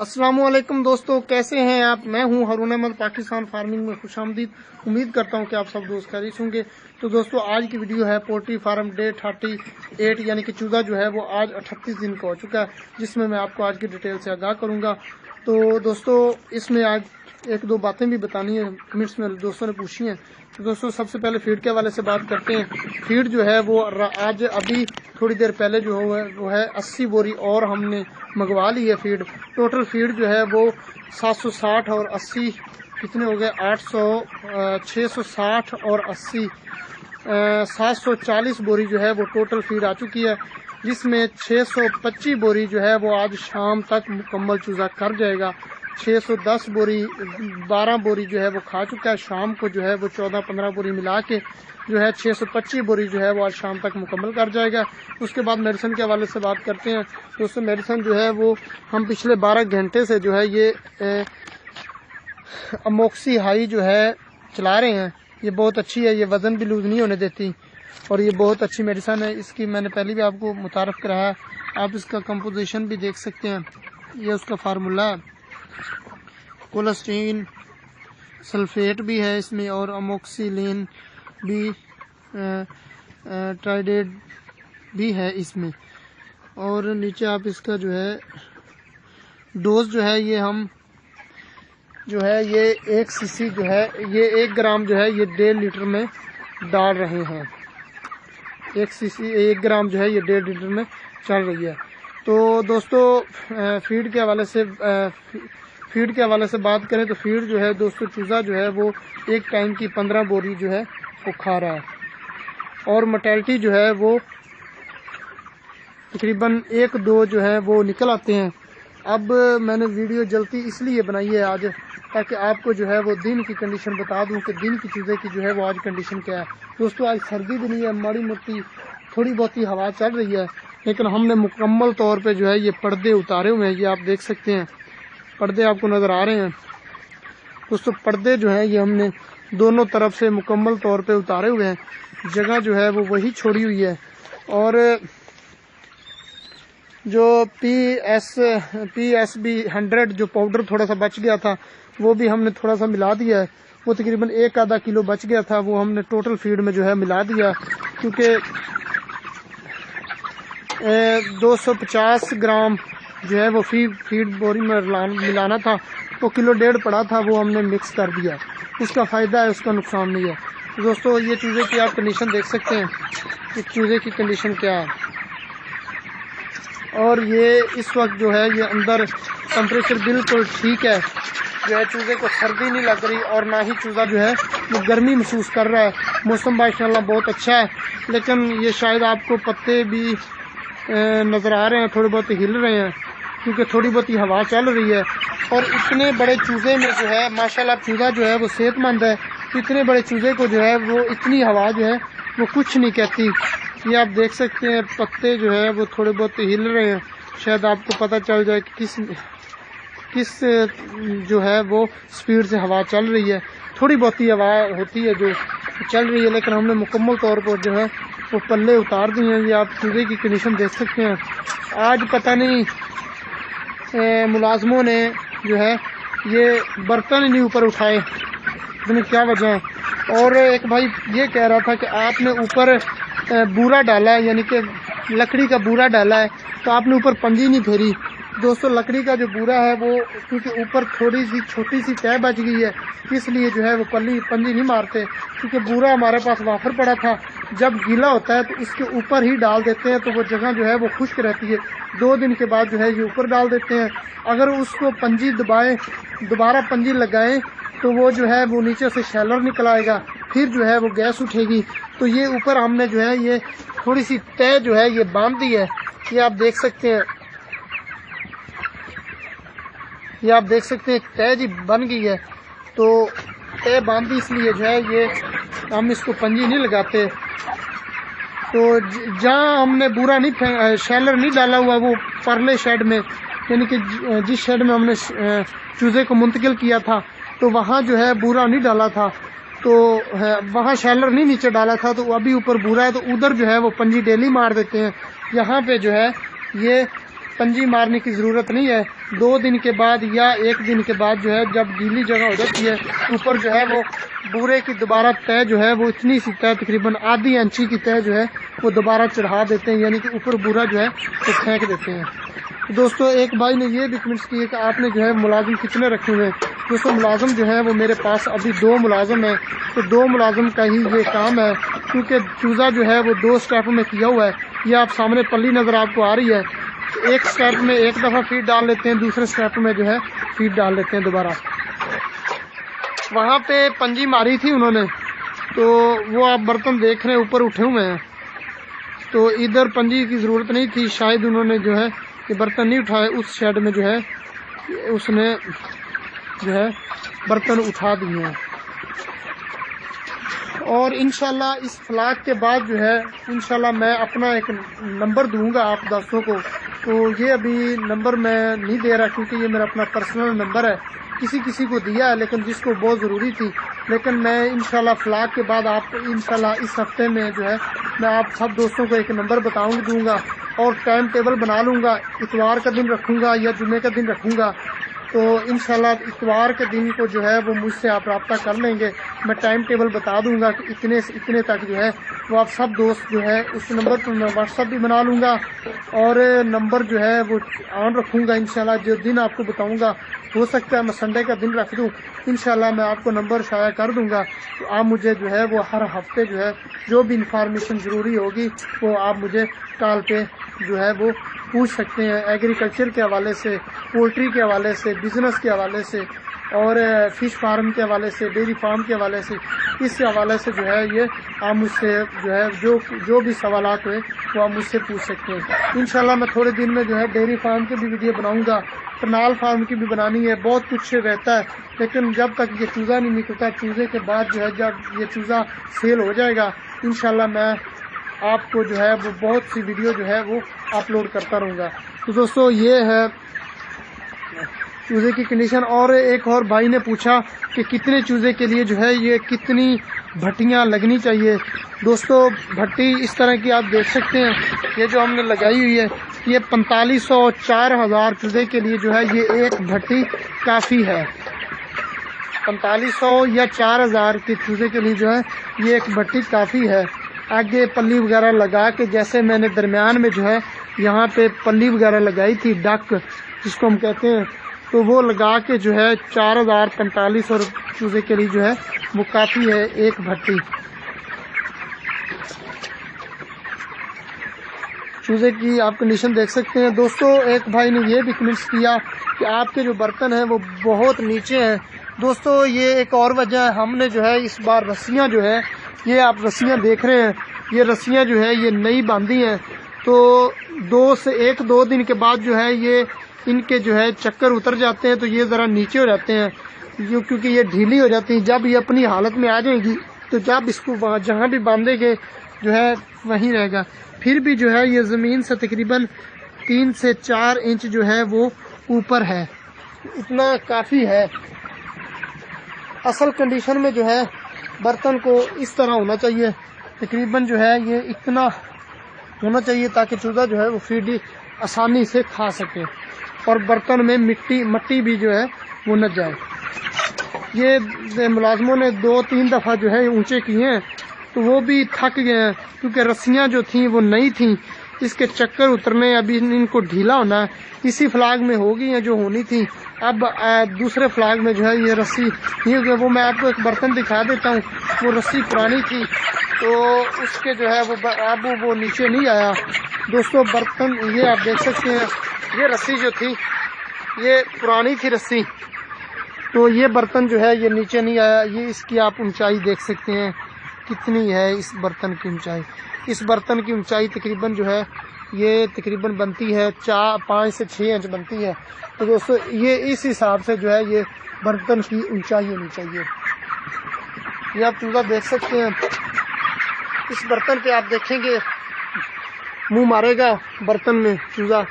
अस्सलामुअलैकुम दोस्तों, कैसे हैं आप। मैं हूं हारून अहमद, पाकिस्तान फार्मिंग में खुश आमदीद। उम्मीद करता हूं कि आप सब दोस्त खैरियत होंगे। तो दोस्तों, आज की वीडियो है पोल्ट्री फार्म डे 38, यानी कि चूजा जो है वो आज 38 दिन का हो चुका है, जिसमें मैं आपको आज की डिटेल से आगाह करूंगा। तो दोस्तों, इसमें आज एक दो बातें भी बतानी है, कमेंट्स में दोस्तों ने पूछी हैं। तो दोस्तों, सबसे पहले फीड के हवाले से बात करते हैं। फीड जो है वो आज अभी थोड़ी देर पहले जो है वो है 80 बोरी और हमने मंगवा ली है फीड। टोटल फीड जो है वो 760 और 80 कितने हो गए, 800 660 और 80 740 बोरी जो है वो टोटल फीड आ चुकी है, जिसमें 625 बोरी जो है वो आज शाम तक मुकम्मल चूजा कर जाएगा। 610 बोरी 12 बोरी जो है वो खा चुका है। शाम को जो है वो 14-15 बोरी मिला के जो है 625 बोरी जो है वो आज शाम तक मुकम्मल कर जाएगा। उसके बाद मेडिसिन के हवाले से बात करते हैं। दोस्तों, मेडिसिन जो है वो हम पिछले 12 घंटे से जो है ये अमोक्सी हाई जो है चला रहे हैं। ये बहुत अच्छी है, ये वज़न भी लूज नहीं होने देती और ये बहुत अच्छी मेडिसिन है। इसकी मैंने पहले भी आपको मुतारफ़ कराया, आप इसका कंपोजिशन भी देख सकते हैं। ये उसका फार्मूला है, कोलेस्टीन सल्फेट भी है इसमें और अमोक्सिलिन भी ट्राइडेड भी है इसमें। और नीचे आप इसका जो है डोज जो है ये हम जो है ये 1 सीसी जो है ये 1 ग्राम जो है ये 1.5 लीटर में डाल रहे हैं। 1 ग्राम जो है ये 1.5 लीटर में चल रही है। तो दोस्तों, फीड के हवाले से बात करें तो फीड जो है दोस्तों, चूज़ा जो है वो एक टाइम की 15 बोरी जो है वो खा रहा है और मोर्टेलिटी जो है वो तकरीबन 1-2 जो है वो निकल आते हैं। अब मैंने वीडियो जल्दी इसलिए बनाई है आज, ताकि आपको जो है वो दिन की कंडीशन बता दूं कि दिन की चीज़ें की जो है वो आज कंडीशन क्या है। दोस्तों, आज सर्दी भी नहीं है, माड़ी मोटी थोड़ी बहुत ही हवा चल रही है, लेकिन हमने मुकम्मल तौर पे जो है ये पर्दे उतारे हुए हैं। ये आप देख सकते हैं, पर्दे आपको नज़र आ रहे हैं दोस्तों। पर्दे जो है ये हमने दोनों तरफ से मुकम्मल तौर पे उतारे हुए हैं। जगह जो है वो वही छोड़ी हुई है और जो PSB 100 जो पाउडर थोड़ा सा बच गया था वो भी हमने थोड़ा सा मिला दिया है। वो तकरीबन 1-आधा किलो बच गया था, वो हमने टोटल फीड में जो है मिला दिया, क्योंकि 250 ग्राम जो है वो फीड बोरी में मिलाना था, वो 1.5 किलो पड़ा था, वो हमने मिक्स कर दिया। उसका फ़ायदा है, उसका नुकसान नहीं है। तो दोस्तों, ये चूज़े की आप कंडीशन देख सकते हैं कि चूज़े की कंडीशन क्या है। और ये इस वक्त जो है ये अंदर टेम्परेचर बिल्कुल ठीक है, जो है चूज़े को सर्दी नहीं लग रही और ना ही चूज़ा जो है वो गर्मी महसूस कर रहा है। मौसम माशाल्लाह बहुत अच्छा है, लेकिन ये शायद आपको पत्ते भी नज़र आ रहे हैं, थोड़े बहुत हिल रहे हैं, क्योंकि थोड़ी बहुत ही हवा चल रही है। और इतने बड़े चूज़े में जो है माशाल्लाह चूज़ा जो है वो सेहतमंद है। इतने बड़े चूज़े को जो है वो इतनी हवा जो है वो कुछ नहीं कहती। ये आप देख सकते हैं, पत्ते जो है वो थोड़े बहुत हिल रहे हैं, शायद आपको पता चल जाए कि किस जो है वो स्पीड से हवा चल रही है। थोड़ी बहुत ही हवा होती है जो चल रही है, लेकिन हमने मुकम्मल तौर पर जो है वो पल्ले उतार दिए हैं। ये आप चूज़े की कंडीशन देख सकते हैं। आज पता नहीं मुलाजमों ने जो है ये बर्तन नहीं ऊपर उठाए, इसमें क्या वजह है। और एक भाई ये कह रहा था कि आपने ऊपर बूरा डाला है, यानी कि लकड़ी का बूरा डाला है, तो आपने ऊपर पंजी नहीं फेरी। दोस्तों, लकड़ी का जो बूरा है वो क्योंकि ऊपर थोड़ी सी छोटी सी तह बच गई है, इसलिए जो है वो पंजी नहीं मारते, क्योंकि बूरा हमारे पास वाफर पड़ा था। जब गीला होता है तो इसके ऊपर ही डाल देते हैं, तो वो जगह जो है वो खुश्क रहती है। 2 दिन के बाद जो है ये ऊपर डाल देते हैं। अगर उसको पंजी दबाएं, दोबारा पंजी लगाएं, तो वो जो है वो नीचे से शैलर निकल आएगा, फिर जो है वो गैस उठेगी। तो ये ऊपर हमने जो है ये थोड़ी सी तह जो है ये बांध दी है। ये आप देख सकते हैं, ये आप देख सकते हैं तह जी बन गई है। तो तह बांधी इसलिए जो है ये हम इसको पंजी नहीं लगाते। तो जहाँ हमने बूरा नहीं शैलर नहीं डाला हुआ वो परले शेड में, यानी कि जिस शेड में हमने चूज़े को मुंतकिल किया था, तो वहाँ जो है बूरा नहीं डाला था, तो वहाँ शैलर नहीं नीचे डाला था, तो अभी ऊपर बूरा है, तो उधर जो है वो पंजी डेली मार देते हैं। यहाँ पे जो है ये पंजी मारने की ज़रूरत नहीं है। 2 दिन के बाद या 1 दिन के बाद जो है जब गीली जगह हो जाती है ऊपर जो है वो बूरे की दोबारा तय जो है वो इतनी सी तय तकरीबन आधी इंची की तय जो है वो दोबारा चढ़ा देते हैं, यानी कि ऊपर बूरा जो है वो फेंक देते हैं। तो दोस्तों एक भाई ने ये भी कमेंट्स किए कि आपने जो है मुलाजिम कितने रखे हुए हैं। दोस्तों मुलाजिम जो है वो मेरे पास अभी 2 मुलाजिम हैं, तो 2 मुलाजिम का ही ये काम है, क्योंकि चूज़ा जो है वो 2 स्टेप में किया हुआ है। ये आप सामने पल्ली नज़र आपको आ रही है, एक स्टेप में एक दफ़ा फीड डाल लेते हैं, दूसरे स्टेप में जो है फीड डाल लेते हैं दोबारा। वहाँ पे पंजी मारी थी उन्होंने, तो वो आप बर्तन देख रहे हैं ऊपर उठे हुए हैं, तो इधर पंजी की ज़रूरत नहीं थी, शायद उन्होंने जो है ये बर्तन नहीं उठाए, उस शेड में जो है उसने जो है बर्तन उठा दिए हैं। और इंशाल्लाह इस फ्लाग के बाद जो है इंशाल्लाह मैं अपना एक नंबर दूंगा आप दोस्तों को, तो ये अभी नंबर मैं नहीं दे रहा क्योंकि ये मेरा अपना पर्सनल नंबर है, किसी को दिया है लेकिन जिसको बहुत ज़रूरी थी। लेकिन मैं इंशाल्लाह फ्लाग के बाद आप इंशाल्लाह इस हफ्ते में जो है मैं आप सब दोस्तों को एक नंबर दूंगा और टाइम टेबल बना लूँगा, इतवार का दिन रखूँगा या जुमे का दिन रखूँगा। तो इंशाल्लाह इतवार के दिन को जो है वो मुझसे आप रब्ता कर लेंगे, मैं टाइम टेबल बता दूंगा कि इतने से इतने तक जो है वो आप सब दोस्त जो है उस नंबर पर मैं व्हाट्सअप भी बना लूँगा और नंबर जो है वो ऑन रखूँगा। इंशाल्लाह जो दिन आपको बताऊँगा, हो सकता है मैं संडे का दिन रख दूँ, इंशाल्लाह मैं आपको नंबर शाया कर दूँगा। तो आप मुझे जो है वो हर हफ्ते जो है जो भी इंफॉर्मेशन ज़रूरी होगी वो आप मुझे कॉल पे जो है वो पूछ सकते हैं, एग्रीकल्चर के हवाले से, पोल्ट्री के हवाले से, बिज़नेस के हवाले से और फ़िश फार्म के हवाले से, डेयरी फार्म के हवाले से, इस हवाले से जो है ये आप मुझसे जो है जो भी सवालात हुए वो आप मुझसे पूछ सकते हैं। इंशाल्लाह मैं थोड़े दिन में जो है डेयरी फार्म की भी वीडियो बनाऊंगा, करनाल फार्म की भी बनानी है, बहुत कुछ रहता है। लेकिन जब तक ये चूज़ा नहीं निकलता, चूज़े के बाद जो है जब ये चूज़ा सेल हो जाएगा इंशाल्लाह मैं आपको जो है वो बहुत सी वीडियो जो है वो अपलोड करता रहूँगा। तो दोस्तों ये है चूज़े की कंडीशन। और एक और भाई ने पूछा कि कितने चूज़े के लिए जो है ये कितनी भट्टियाँ लगनी चाहिए। दोस्तों भट्टी इस तरह की आप देख सकते हैं, ये जो हमने लगाई हुई है ये 4500 4000 चूज़े के लिए जो है ये एक भट्टी काफ़ी है। 4500 या 4000 के चूज़े के लिए जो है ये एक भट्टी काफ़ी है। आगे पल्ली वगैरह लगा के, जैसे मैंने दरमियान में जो है यहाँ पे पल्ली वगैरह लगाई थी, डक जिसको हम कहते हैं, तो वो लगा के जो है 4045 और चूज़े के लिए जो है वो काफ़ी है एक भट्टी। चूज़े की आप कंडीशन देख सकते हैं। दोस्तों एक भाई ने ये भी कमेंट्स किया कि आपके जो बर्तन हैं वो बहुत नीचे हैं। दोस्तों ये एक और वजह है, हमने जो है इस बार रस्सियाँ जो है, ये आप रस्सियाँ देख रहे हैं, ये रस्सियाँ जो है ये नई बांधी हैं, तो 1-2 दिन के बाद जो है ये इनके जो है चक्कर उतर जाते हैं, तो ये ज़रा नीचे हो जाते हैं क्योंकि ये ढीली हो जाती है। जब ये अपनी हालत में आ जाएगी तो जब इसको जहाँ भी बांधेंगे जो है वहीं रहेगा। फिर भी जो है ये ज़मीन से तकरीबन 3 से 4 इंच जो है वो ऊपर है, इतना काफ़ी है। असल कंडीशन में जो है बर्तन को इस तरह होना चाहिए, तकरीबन जो है ये इतना होना चाहिए ताकि चूज़ा जो है वो फीड आसानी से खा सके और बर्तन में मट्टी भी जो है वो न जाए। ये मुलाजमों ने 2-3 दफ़ा जो है ऊंचे किए हैं, तो वो भी थक गए हैं क्योंकि रस्सियाँ जो थी वो नई थी, इसके चक्कर उतरने अभी इनको ढीला होना है। इसी फ्लाग में हो गई हैं जो होनी थी, अब दूसरे फ्लाग में जो है ये रस्सी नहीं हो गई। वो मैं आपको एक बर्तन दिखा देता हूँ, वो रस्सी पुरानी थी तो उसके जो है वो अब वो नीचे नहीं आया। दोस्तों बर्तन ये आप देख सकते हैं, ये रस्सी जो थी ये पुरानी थी रस्सी, तो ये बर्तन जो है ये नीचे नहीं आया। ये इसकी आप ऊंचाई देख सकते हैं कितनी है इस बर्तन की ऊंचाई। इस बर्तन की ऊंचाई तकरीबन जो है ये तकरीबन बनती है 5 से 6 इंच बनती है। तो दोस्तों ये इस हिसाब से जो है ये बर्तन की ऊंचाई होनी चाहिए। ये आप चूज़ा देख सकते हैं, इस बर्तन पे आप देखेंगे मुंह मारेगा बर्तन में चूज़ा,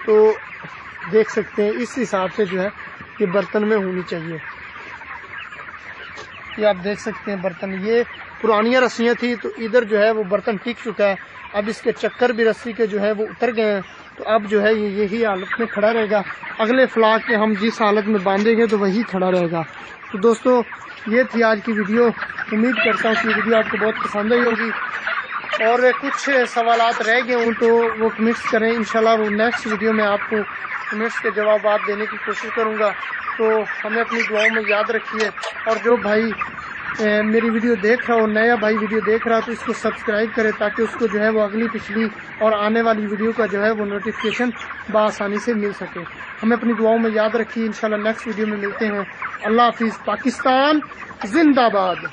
तो देख सकते हैं इस हिसाब से जो है ये बर्तन में होनी चाहिए। ये आप देख सकते हैं बर्तन, ये पुरानियाँ रस्सियाँ थी तो इधर जो है वो बर्तन टिक चुका है। अब इसके चक्कर भी रस्सी के जो है वो उतर गए हैं, تو اب جو ہے یہ یہی حالت میں کھڑا رہے گا. اگلے فلاگ کے ہم جس حالت میں باندھیں گے تو وہی کھڑا رہے گا. تو دوستو یہ تھی آج کی ویڈیو. امید کرتا ہوں کہ یہ ویڈیو آپ کو بہت پسند آئی ہوگی, اور کچھ سوالات رہ گئے ہوں تو وہ کمنٹس کریں. انشاءاللہ وہ نیکسٹ ویڈیو میں آپ کو کمنٹس کے جوابات دینے کی کوشش کروں گا. تو ہمیں اپنی دعاؤں میں یاد رکھیے, اور جو بھائی میری ویڈیو دیکھ رہا ہو, نیا بھائی ویڈیو دیکھ رہا تو اس کو سبسکرائب کرے تاکہ اس کو جو ہے وہ اگلی پچھلی اور آنے والی ویڈیو کا جو ہے وہ نوٹیفیکیشن بآسانی سے مل سکے. ہمیں اپنی دعاؤں میں یاد رکھیے. انشاءاللہ نیکسٹ ویڈیو میں ملتے ہیں. اللہ حافظ. پاکستان زندہ باد.